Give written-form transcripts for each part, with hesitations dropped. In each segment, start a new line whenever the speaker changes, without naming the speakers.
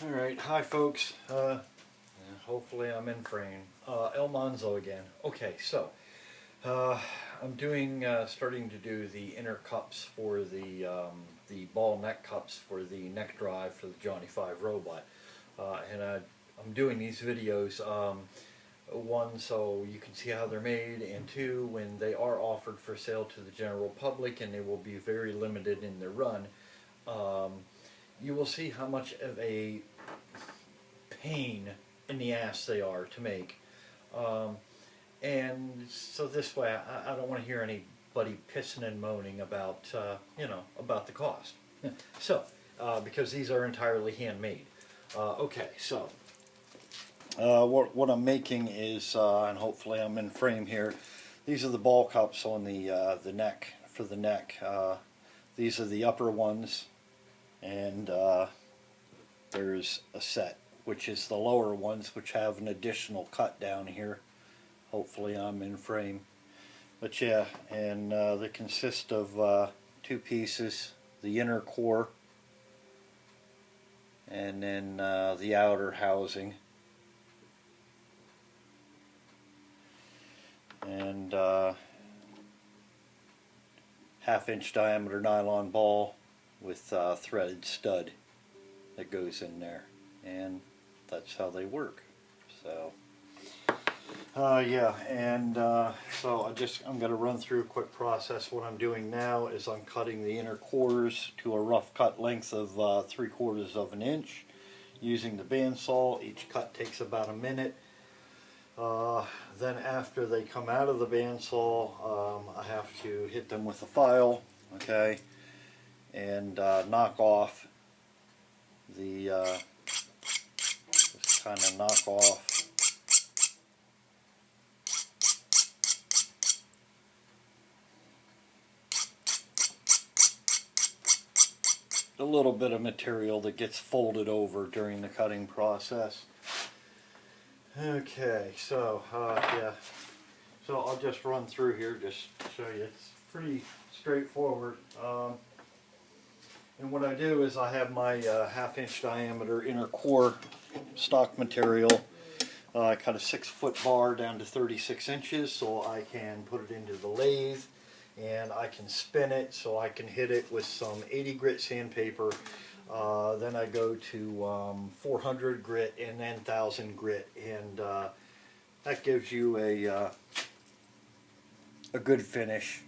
Alright, hi folks. Hopefully I'm in frame. El Monzo again. Okay, so I'm starting to do the inner cups for the ball neck cups for the neck drive for the Johnny 5 robot. I'm doing these videos, one, so you can see how they're made, and two, when they are offered for sale to the general public, and they will be very limited in their run. You will see how much of a pain in the ass they are to make. And so this way, I don't want to hear anybody pissing and moaning about, about the cost. So, because these are entirely handmade. Okay, so what I'm making is, and hopefully I'm in frame here. These are the ball cups on the neck for the neck. These are the upper ones, and there's a set, which is the lower ones, which have an additional cut down here. Hopefully I'm in frame. But yeah, and they consist of two pieces, the inner core and then the outer housing. And half-inch diameter nylon ball with threaded stud that goes in there, and that's how they work. So yeah, and so I'm going to run through a quick process. What I'm doing now is I'm cutting the inner cores to a rough cut length of 3/4 of an inch using the bandsaw. Each cut takes about a minute. Then after they come out of the bandsaw, I have to hit them with a file, okay, and knock off the just kind of knock off a little bit of material that gets folded over during the cutting process. Okay, so yeah, so I'll just run through here just to show you. It's pretty straightforward. And what I do is I have my half-inch diameter inner core stock material. I cut a 6-foot bar down to 36 inches so I can put it into the lathe, and I can spin it so I can hit it with some 80 grit sandpaper. Then I go to 400 grit and then 1000 grit, and that gives you a good finish.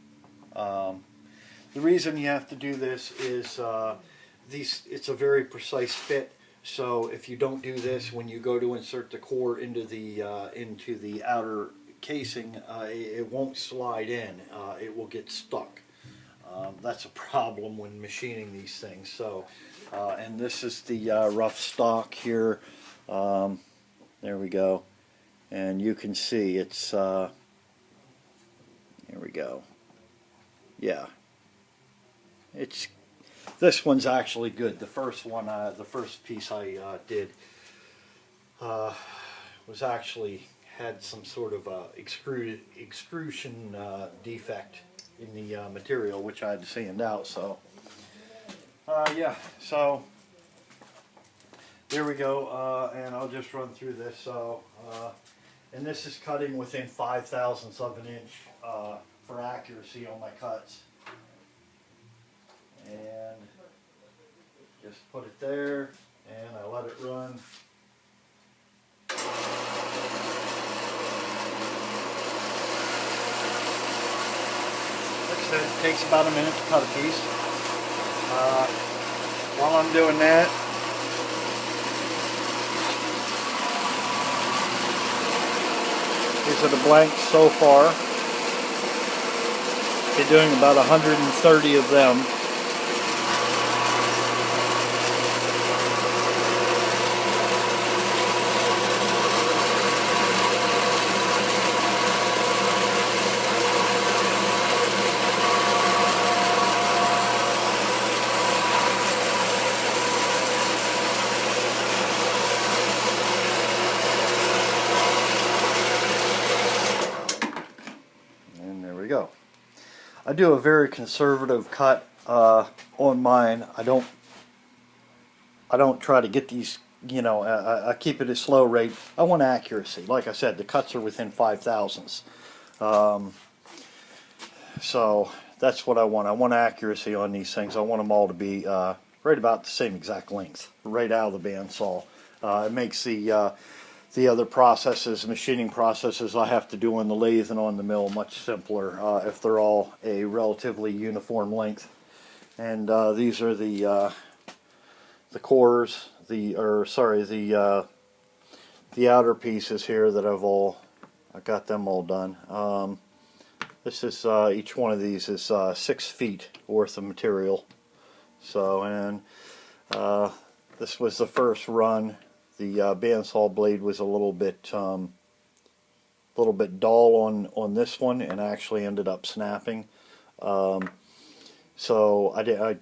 The reason you have to do this is it's a very precise fit. So if you don't do this, when you go to insert the core into the outer casing, it won't slide in. It will get stuck. That's a problem when machining these things. So, and this is the rough stock here. There we go, and you can see it's. Here we go. Yeah, this one's actually good. The first one, the first piece I did was actually had some sort of extrusion defect in the material, which I had to sand out. So yeah, so there we go, and I'll just run through this. So and this is cutting within 5/1000ths of an inch for accuracy on my cuts, and just put it there and I let it run. Like I said, it takes about a minute to cut a piece. While I'm doing that, these are the blanks so far. They're doing about 130 of them. Go. I do a very conservative cut on mine. I don't try to get these you know, I keep it at slow rate. I want accuracy. Like I said, the cuts are within 5 thousandths. So that's what I want. I want accuracy on these things. I want them all to be right about the same exact length, right out of the bandsaw. It makes the other processes, machining processes I have to do on the lathe and on the mill much simpler if they're all a relatively uniform length. And these are the cores, the outer pieces here that I got them all done. This is each one of these is 6 feet worth of material. So, and this was the first run. The bandsaw blade was a little bit dull on this one, and actually ended up snapping. So I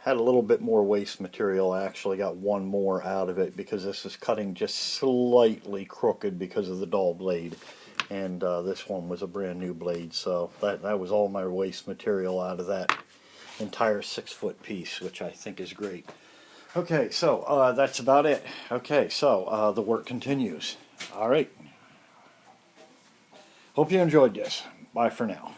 had a little bit more waste material. I actually got one more out of it because this is cutting just slightly crooked because of the dull blade. And this one was a brand new blade, so that was all my waste material out of that entire 6-foot piece, which I think is great. Okay, so that's about it. Okay, so the work continues. All right. Hope you enjoyed this. Bye for now.